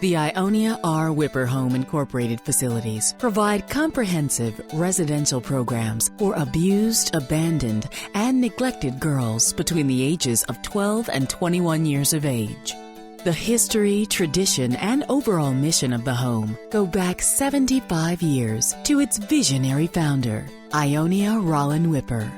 The Ionia R Whipper Home Incorporated facilities provide comprehensive residential programs for abused, abandoned, and neglected girls between the ages of 12 and 21 years of age. The history, tradition, and overall mission of the home go back 75 years to its visionary founder, Ionia Rollin Whipper.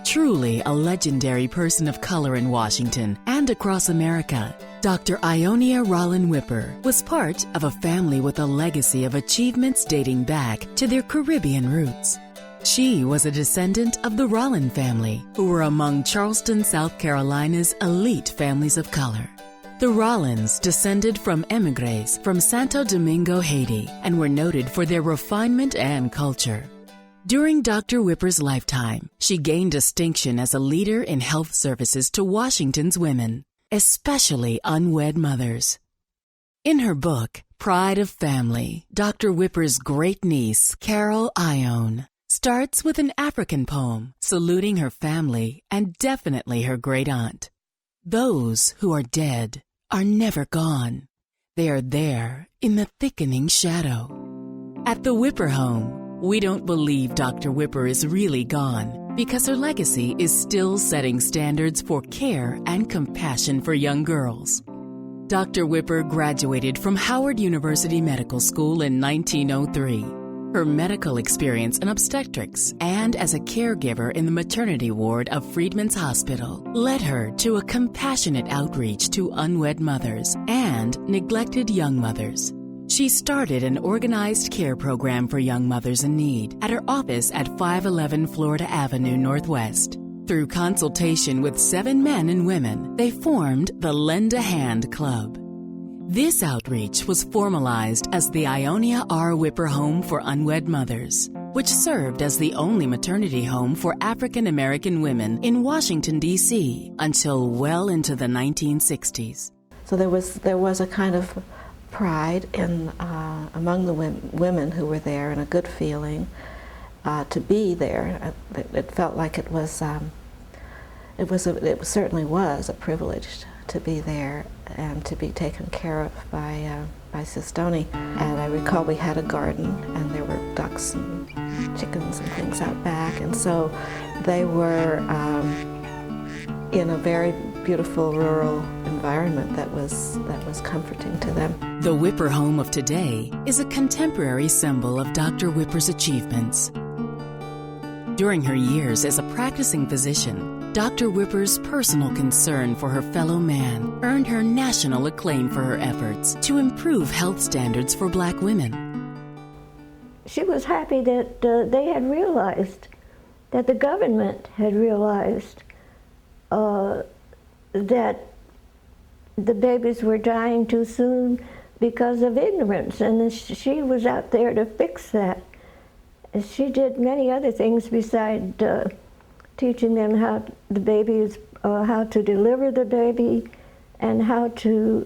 Truly a legendary person of color in Washington and across America, Dr. Ionia Rollin Whipper was part of a family with a legacy of achievements dating back to their Caribbean roots. She was a descendant of the Rollin family, who were among Charleston, South Carolina's elite families of color. The Rollins descended from emigres from Santo Domingo, Haiti, and were noted for their refinement and culture. During Dr. Whipper's lifetime, she gained distinction as a leader in health services to Washington's women, especially unwed mothers. In her book, Pride of Family, Dr. Whipper's great niece, Carol Ione, starts with an African poem saluting her family and definitely her great-aunt. Those who are dead are never gone. They are there in the thickening shadow. At the Whipper home, we don't believe Dr. Whipper is really gone because her legacy is still setting standards for care and compassion for young girls. Dr. Whipper graduated from Howard University Medical School in 1903. Her medical experience in obstetrics and as a caregiver in the maternity ward of Freedman's Hospital led her to a compassionate outreach to unwed mothers and neglected young mothers. She started an organized care program for young mothers in need at her office at 511 Florida Avenue Northwest. Through consultation with 7 men and women, they formed the Lend a Hand Club. This outreach was formalized as the Ionia R Whipper Home for Unwed Mothers, which served as the only maternity home for African American women in Washington, D.C. until well into the 1960s. So there was a kind of pride in among the women who were there, and a good feeling to be there. It felt like it certainly was a privilege to be there and to be taken care of by Sistoni. And I recall we had a garden, and there were ducks and chickens and things out back, and so they were in a very beautiful rural environment that was comforting to them. The Whipper home of today is a contemporary symbol of Dr. Whipper's achievements. During her years as a practicing physician, Dr. Whipper's personal concern for her fellow man earned her national acclaim for her efforts to improve health standards for Black women. She was happy that they had realized, that the government had realized that the babies were dying too soon because of ignorance, and she was out there to fix that. She did many other things besides teaching them how to deliver the baby and how to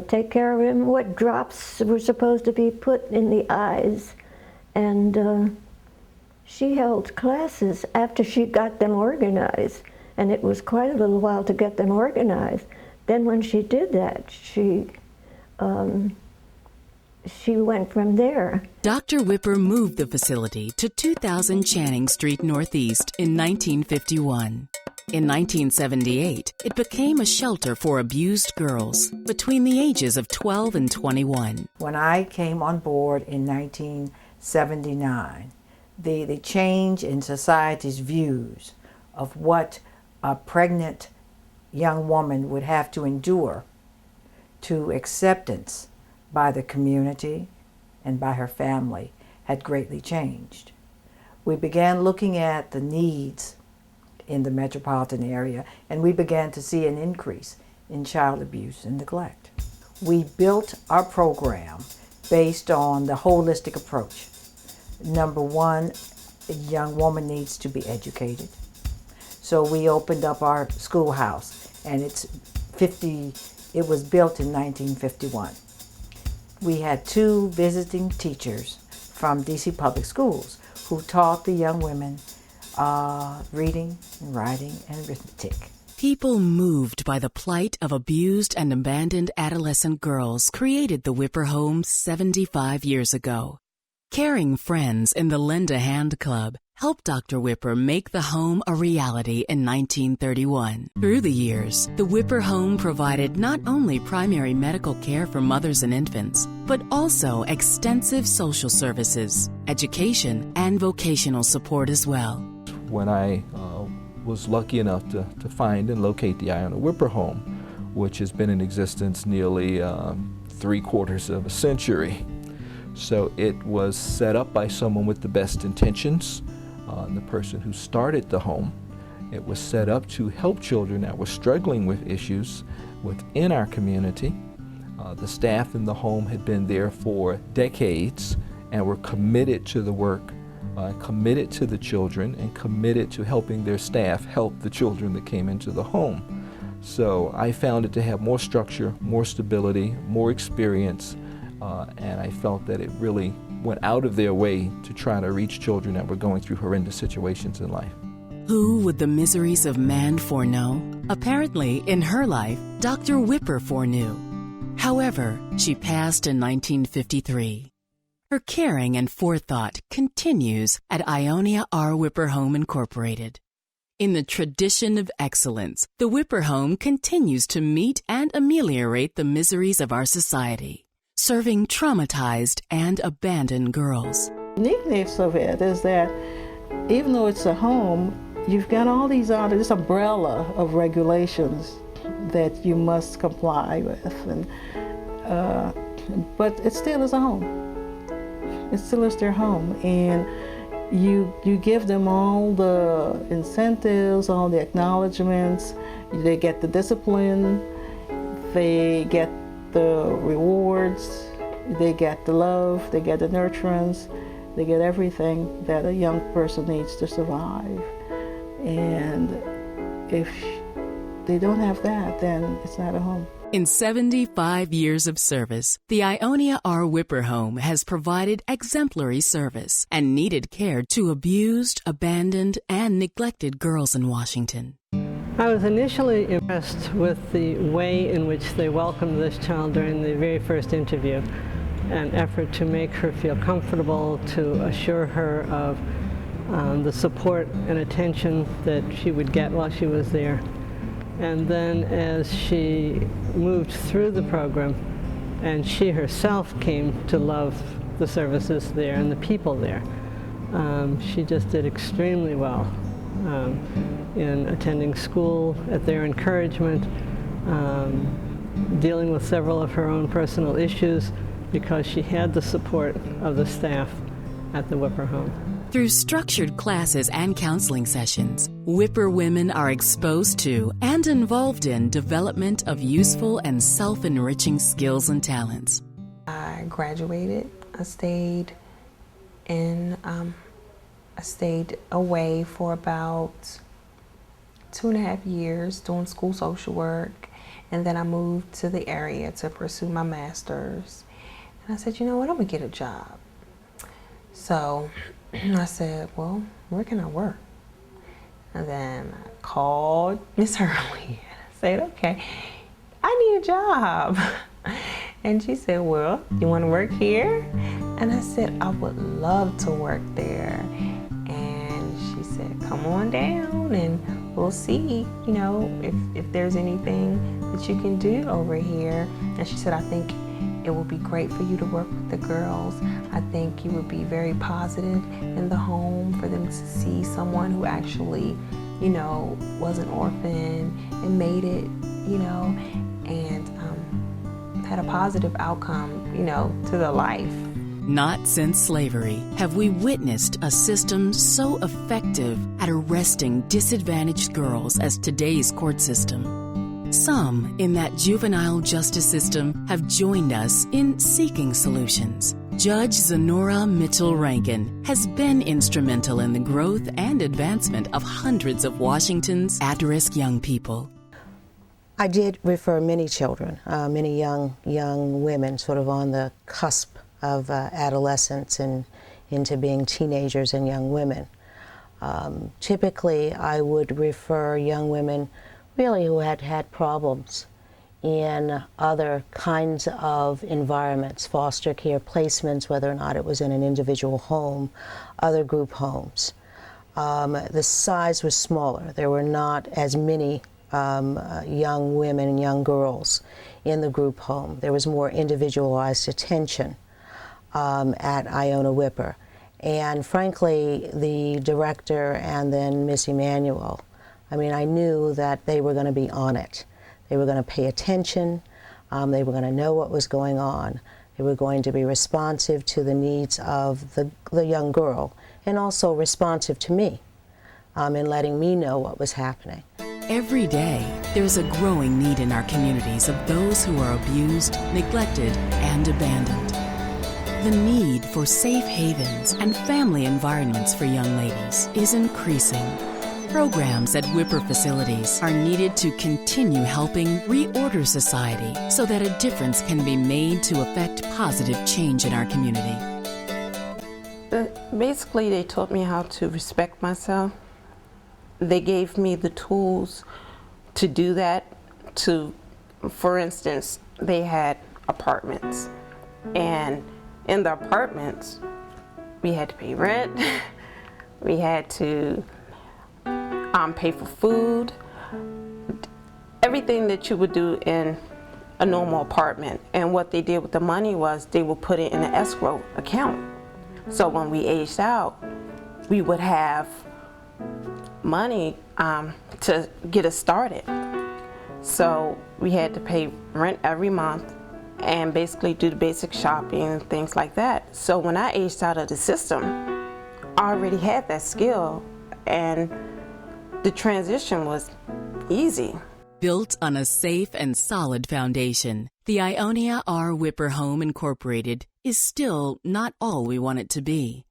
take care of him, what drops were supposed to be put in the eyes. And she held classes after she got them organized, and it was quite a little while to get them organized. Then when she did that, she went from there. Dr. Whipper moved the facility to 2000 Channing Street Northeast in 1951. In 1978, it became a shelter for abused girls between the ages of 12 and 21. When I came on board in 1979, the change in society's views of what a pregnant young woman would have to endure to acceptance by the community and by her family had greatly changed. We began looking at the needs in the metropolitan area, and we began to see an increase in child abuse and neglect. We built our program based on the holistic approach. Number one, a young woman needs to be educated. So we opened up our schoolhouse, and it was built in 1951. We had 2 visiting teachers from DC Public Schools who taught the young women reading and writing and arithmetic. People moved by the plight of abused and abandoned adolescent girls created the Whipper Home 75 years ago. Caring friends in the Lend a Hand Club helped Dr. Whipper make the home a reality in 1931. Through the years, the Whipper Home provided not only primary medical care for mothers and infants, but also extensive social services, education, and vocational support as well. When I was lucky enough to find and locate the Ionia Whipper Home, which has been in existence nearly 3/4 of a century. So it was set up by someone with the best intentions, the person who started the home. It was set up to help children that were struggling with issues within our community. The staff in the home had been there for decades and were committed to the work, committed to the children, and committed to helping their staff help the children that came into the home. So I found it to have more structure, more stability, more experience, and I felt that it really went out of their way to try to reach children that were going through horrendous situations in life. Who would the miseries of man foreknow? Apparently, in her life, Dr. Whipper foreknew. However, she passed in 1953. Her caring and forethought continues at Ionia R Whipper Home Incorporated. In the tradition of excellence, the Whipper Home continues to meet and ameliorate the miseries of our society, serving traumatized and abandoned girls. The uniqueness of it is that even though it's a home, you've got all these other, this umbrella of regulations that you must comply with, and but it still is a home. It still is their home, and you give them all the incentives, all the acknowledgments. They get the discipline, they get the rewards, they get the love, they get the nurturance, they get everything that a young person needs to survive. And if they don't have that, then it's not a home. In 75 years of service, the Ionia R Whipper Home has provided exemplary service and needed care to abused, abandoned, and neglected girls in Washington. I was initially impressed with the way in which they welcomed this child during the very first interview, an effort to make her feel comfortable, to assure her of the support and attention that she would get while she was there. And then as she moved through the program and she herself came to love the services there and the people there, she just did extremely well in attending school at their encouragement, dealing with several of her own personal issues because she had the support of the staff at the Whipper Home. Through structured classes and counseling sessions, Whipper women are exposed to and involved in development of useful and self-enriching skills and talents. I graduated. I stayed away for about 2.5 years doing school social work, and then I moved to the area to pursue my master's. And I said, you know what, I'm gonna get a job. So I said, well, where can I work? And then I called Miss Hurley. I said, okay, I need a job. And she said, well, you want to work here? And I said, I would love to work there. And she said, come on down and we'll see, you know, if there's anything that you can do over here. And she said, I think it would be great for you to work with the girls. I think you would be very positive in the home for them to see someone who actually, you know, was an orphan and made it, you know, and had a positive outcome, you know, to their life. Not since slavery have we witnessed a system so effective at arresting disadvantaged girls as today's court system. Some in that juvenile justice system have joined us in seeking solutions. Judge Sonora Rankin has been instrumental in the growth and advancement of hundreds of Washington's at-risk young people. I did refer many children, many young women sort of on the cusp of adolescence and into being teenagers and young women. Typically, I would refer young women really who had had problems in other kinds of environments, foster care placements, whether or not it was in an individual home, other group homes. The size was smaller. There were not as many young women and young girls in the group home. There was more individualized attention at Ionia Whipper. And frankly, the director and then Miss Emanuel, I mean, I knew that they were going to be on it. They were going to pay attention. They were going to know what was going on. They were going to be responsive to the needs of the young girl, and also responsive to me in letting me know what was happening. Every day, there's a growing need in our communities of those who are abused, neglected, and abandoned. The need for safe havens and family environments for young ladies is increasing. Programs at Whipper facilities are needed to continue helping reorder society so that a difference can be made to affect positive change in our community. Basically, they taught me how to respect myself. They gave me the tools to do that. For instance, they had apartments, and in the apartments, we had to pay rent, we had to pay for food, everything that you would do in a normal apartment. And what they did with the money was they would put it in an escrow account. So when we aged out, we would have money to get us started. So we had to pay rent every month and basically do the basic shopping and things like that. So when I aged out of the system, I already had that skill, and the transition was easy. Built on a safe and solid foundation, the Ionia R Whipper Home Incorporated is still not all we want it to be.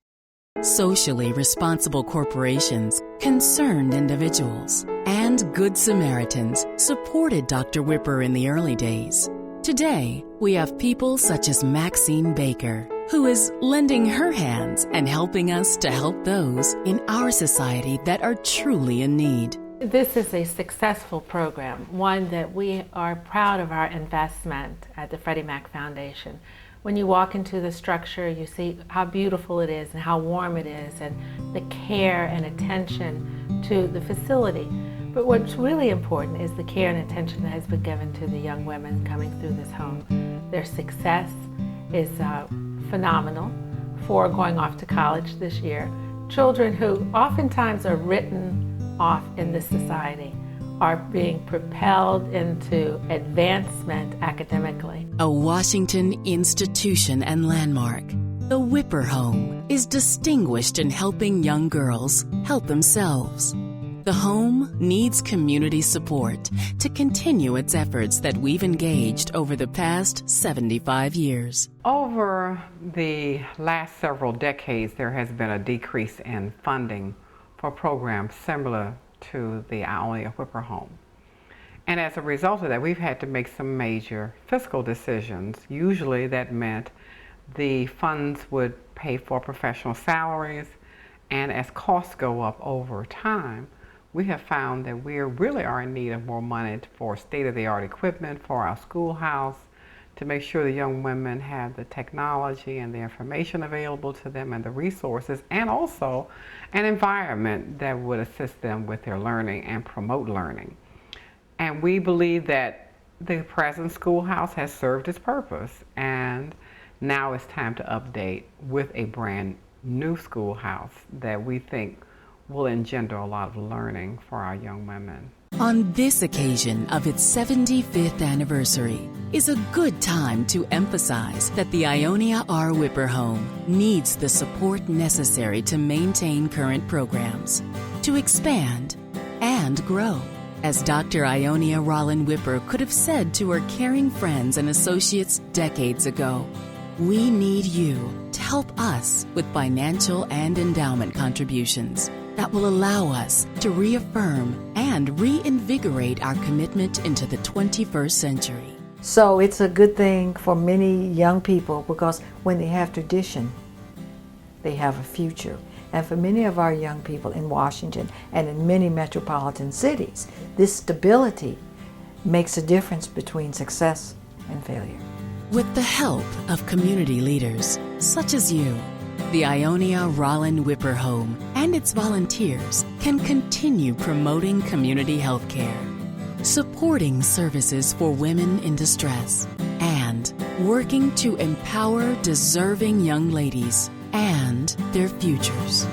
Socially responsible corporations, concerned individuals, and good Samaritans supported Dr. Whipper in the early days. Today, we have people such as Maxine Baker, who is lending her hands and helping us to help those in our society that are truly in need. This is a successful program, one that we are proud of our investment at the Freddie Mac Foundation. When you walk into the structure, you see how beautiful it is and how warm it is, and the care and attention to the facility. But what's really important is the care and attention that has been given to the young women coming through this home. Their success is phenomenal for going off to college this year. Children who oftentimes are written off in this society are being propelled into advancement academically. A Washington institution and landmark, the Whipper Home is distinguished in helping young girls help themselves. The home needs community support to continue its efforts that we've engaged over the past 75 years. Over the last several decades, there has been a decrease in funding for programs similar to the Ionia Whipper Home. And as a result of that, we've had to make some major fiscal decisions. Usually that meant the funds would pay for professional salaries, and as costs go up over time, we have found that we really are in need of more money for state-of-the-art equipment for our schoolhouse, to make sure the young women have the technology and the information available to them and the resources, and also an environment that would assist them with their learning and promote learning. And we believe that the present schoolhouse has served its purpose, and now it's time to update with a brand new schoolhouse that we think will engender a lot of learning for our young women. On this occasion of its 75th anniversary is a good time to emphasize that the Ionia R Whipper Home needs the support necessary to maintain current programs, to expand and grow. As Dr. Ionia Rollin Whipper could have said to her caring friends and associates decades ago, we need you to help us with financial and endowment contributions that will allow us to reaffirm and reinvigorate our commitment into the 21st century. So it's a good thing for many young people, because when they have tradition, they have a future. And for many of our young people in Washington and in many metropolitan cities, this stability makes a difference between success and failure. With the help of community leaders such as you, the Ionia Rollin Whipper Home and its volunteers can continue promoting community health care, supporting services for women in distress, and working to empower deserving young ladies and their futures.